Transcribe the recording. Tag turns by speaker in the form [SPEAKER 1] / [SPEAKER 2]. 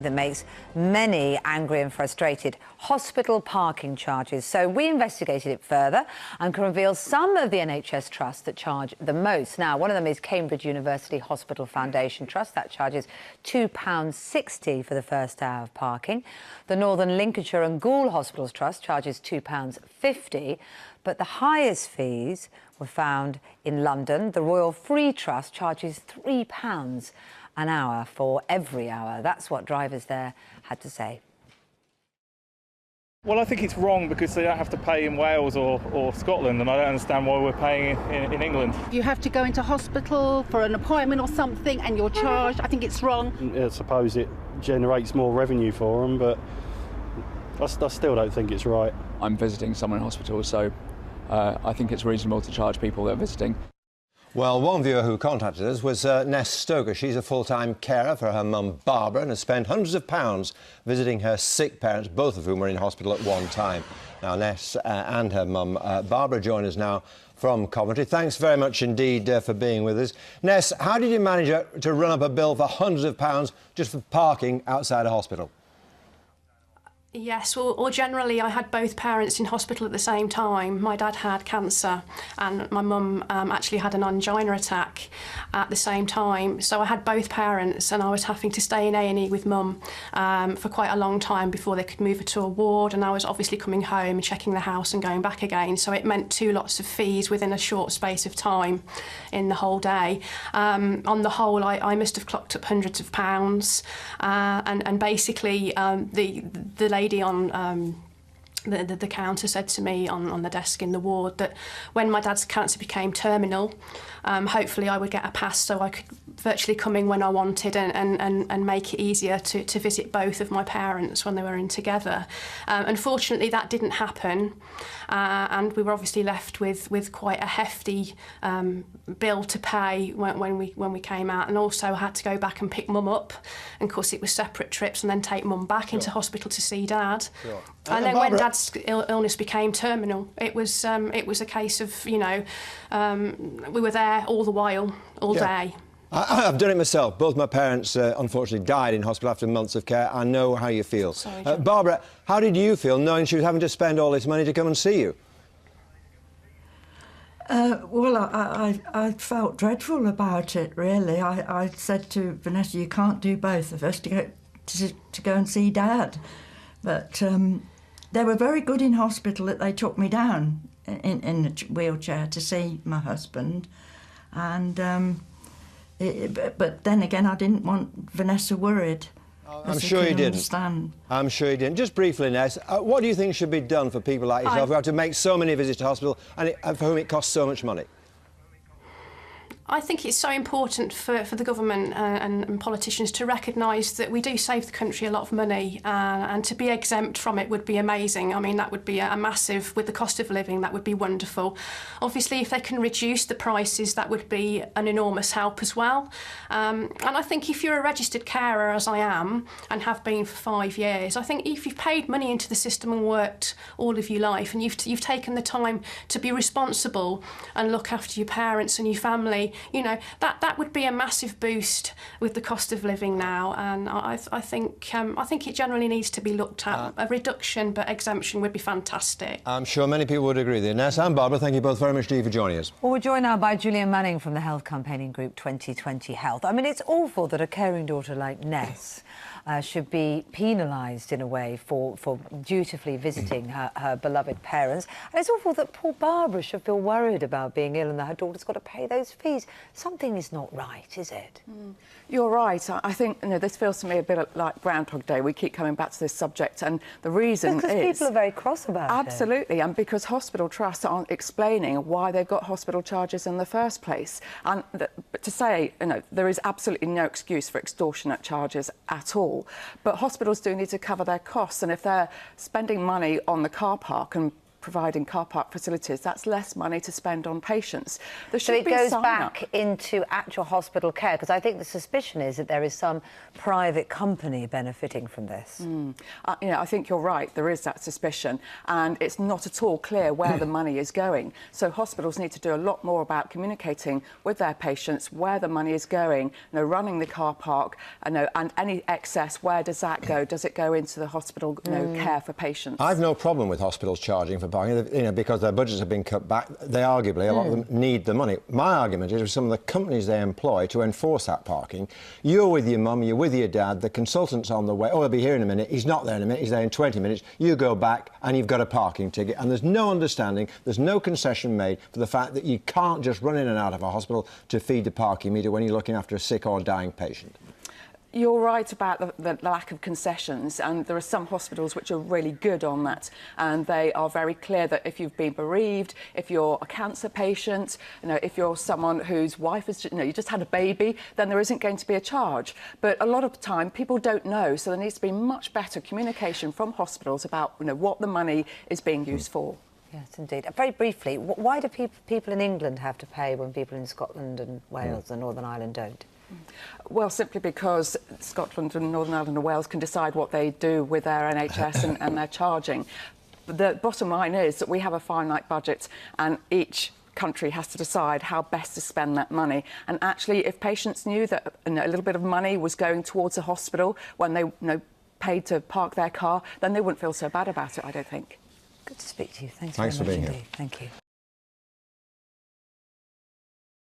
[SPEAKER 1] that makes many angry and frustrated: hospital parking charges. So we investigated it further and can reveal some of the NHS trusts that charge the most. Now, one of them is Cambridge University Hospital Foundation Trust. That charges £2.60 for the first hour of parking. The Northern Lincolnshire and Goole Hospitals Trust charges £2.50. But the highest fees were found in London. The Royal Free Trust charges £3 an hour for every hour. That's what drivers there had to say.
[SPEAKER 2] Well, I think it's wrong because they don't have to pay in Wales or Scotland, and I don't understand why we're paying in England.
[SPEAKER 3] You have to go into hospital for an appointment or something and you're charged. I think it's wrong.
[SPEAKER 4] I suppose it generates more revenue for them, but I still don't think it's right.
[SPEAKER 5] I'm visiting someone in hospital, so I think it's reasonable to charge people that are visiting.
[SPEAKER 6] Well, one viewer who contacted us was Ness Stoker. She's a full-time carer for her mum Barbara and has spent hundreds of pounds visiting her sick parents, both of whom were in hospital at one time. Now, Ness and her mum Barbara join us now from Coventry. Thanks very much indeed for being with us. Ness, how did you manage to run up a bill for hundreds of pounds just for parking outside a hospital?
[SPEAKER 7] Yes, well, generally I had both parents in hospital at the same time. My dad had cancer and my mum actually had an angina attack at the same time. So I had both parents and I was having to stay in A&E with mum for quite a long time before they could move her to a ward, and I was obviously coming home and checking the house and going back again. So it meant two lots of fees within a short space of time in the whole day. On the whole, I must have clocked up hundreds of pounds, and basically the lady on the counter said to me on the desk in the ward that when my dad's cancer became terminal, hopefully I would get a pass so I could virtually come in when I wanted and make it easier to visit both of my parents when they were in together. Unfortunately, that didn't happen, and we were obviously left with quite a hefty bill to pay when we came out, and also had to go back and pick mum up, and of course it was separate trips, and then take mum back into hospital to see dad.
[SPEAKER 6] Sure.
[SPEAKER 7] And then when dad's illness became terminal, it was a case of, you know, we were there all the while, all day.
[SPEAKER 6] I've done it myself. Both my parents, unfortunately, died in hospital after months of care. I know how you feel.
[SPEAKER 7] Sorry,
[SPEAKER 6] Barbara, how did you feel knowing she was having to spend all this money to come and see you?
[SPEAKER 8] Well, I felt dreadful about it, really. I said to Vanessa, you can't do both of us to go and see Dad. But they were very good in hospital that they took me down in a wheelchair to see my husband. And but then again, I didn't want Vanessa worried.
[SPEAKER 6] I'm sure you didn't.
[SPEAKER 8] Understand.
[SPEAKER 6] I'm sure you didn't. Just briefly, Ness, what do you think should be done for people like yourself who have to make so many visits to hospital and for whom it costs so much money?
[SPEAKER 7] I think it's so important for the government and politicians to recognise that we do save the country a lot of money, and to be exempt from it would be amazing. I mean, that would be a massive, with the cost of living, that would be wonderful. Obviously, if they can reduce the prices, that would be an enormous help as well. And I think if you're a registered carer, as I am, and have been for 5 years, I think if you've paid money into the system and worked all of your life, and you've taken the time to be responsible and look after your parents and your family, you know, that would be a massive boost with the cost of living now, and I think it generally needs to be looked at. A reduction but exemption would be fantastic.
[SPEAKER 6] I'm sure many people would agree with you. Ness and Barbara, thank you both very much indeed for joining us.
[SPEAKER 1] Well, we're joined now by Julian Manning from the health campaigning group 2020 Health. I mean, it's awful that a caring daughter like Ness should be penalised in a way for dutifully visiting her beloved parents. And it's awful that poor Barbara should feel worried about being ill and that her daughter's got to pay those fees. Something is not right, is it?
[SPEAKER 9] You're right. I think, you know, this feels to me a bit like Groundhog Day. We keep coming back to this subject, and the reason is...
[SPEAKER 1] Because people are very cross about it.
[SPEAKER 9] Absolutely, and because hospital trusts aren't explaining why they've got hospital charges in the first place. And but to say, you know, there is absolutely no excuse for extortionate charges at all. But hospitals do need to cover their costs, and if they're spending money on the car park and providing car park facilities, that's less money to spend on patients. There
[SPEAKER 1] So
[SPEAKER 9] should
[SPEAKER 1] it
[SPEAKER 9] be a
[SPEAKER 1] goes
[SPEAKER 9] sign-up.
[SPEAKER 1] back into actual hospital care, because I think the suspicion is that there is some private company benefiting from this.
[SPEAKER 9] You know, I think you're right, there is that suspicion, and it's not at all clear where the money is going. So hospitals need to do a lot more about communicating with their patients where the money is going, you know, running the car park, you know, and any excess, where does that go? Does it go into the hospital, you know, care for patients?
[SPEAKER 6] I've no problem with hospitals charging for parking, you know, because their budgets have been cut back. They arguably, a lot of them need the money. My argument is with some of the companies they employ to enforce that parking. You're with your mum, you're with your dad, the consultant's on the way, oh, he'll be here in a minute, he's not there in a minute, he's there in 20 minutes, you go back and you've got a parking ticket, and there's no understanding, there's no concession made for the fact that you can't just run in and out of a hospital to feed the parking meter when you're looking after a sick or dying patient.
[SPEAKER 9] You're right about the lack of concessions, and there are some hospitals which are really good on that, and they are very clear that if you've been bereaved, if you're a cancer patient, you know, if you're someone whose wife has, you know, you just had a baby, then there isn't going to be a charge. But a lot of the time, people don't know, so there needs to be much better communication from hospitals about, you know, what the money is being used for.
[SPEAKER 1] Yes, indeed. Very briefly, why do people in England have to pay when people in Scotland and Wales and Northern Ireland don't?
[SPEAKER 9] Well, simply because Scotland and Northern Ireland and Wales can decide what they do with their NHS and their charging. The bottom line is that we have a finite budget, and each country has to decide how best to spend that money. And actually, if patients knew that, you know, a little bit of money was going towards a hospital when they, you know, paid to park their car, then they wouldn't feel so bad about it, I don't think.
[SPEAKER 1] Good to speak to you. Thanks
[SPEAKER 6] Thanks
[SPEAKER 1] very
[SPEAKER 6] for
[SPEAKER 1] much
[SPEAKER 6] being here.
[SPEAKER 1] indeed. Thank you.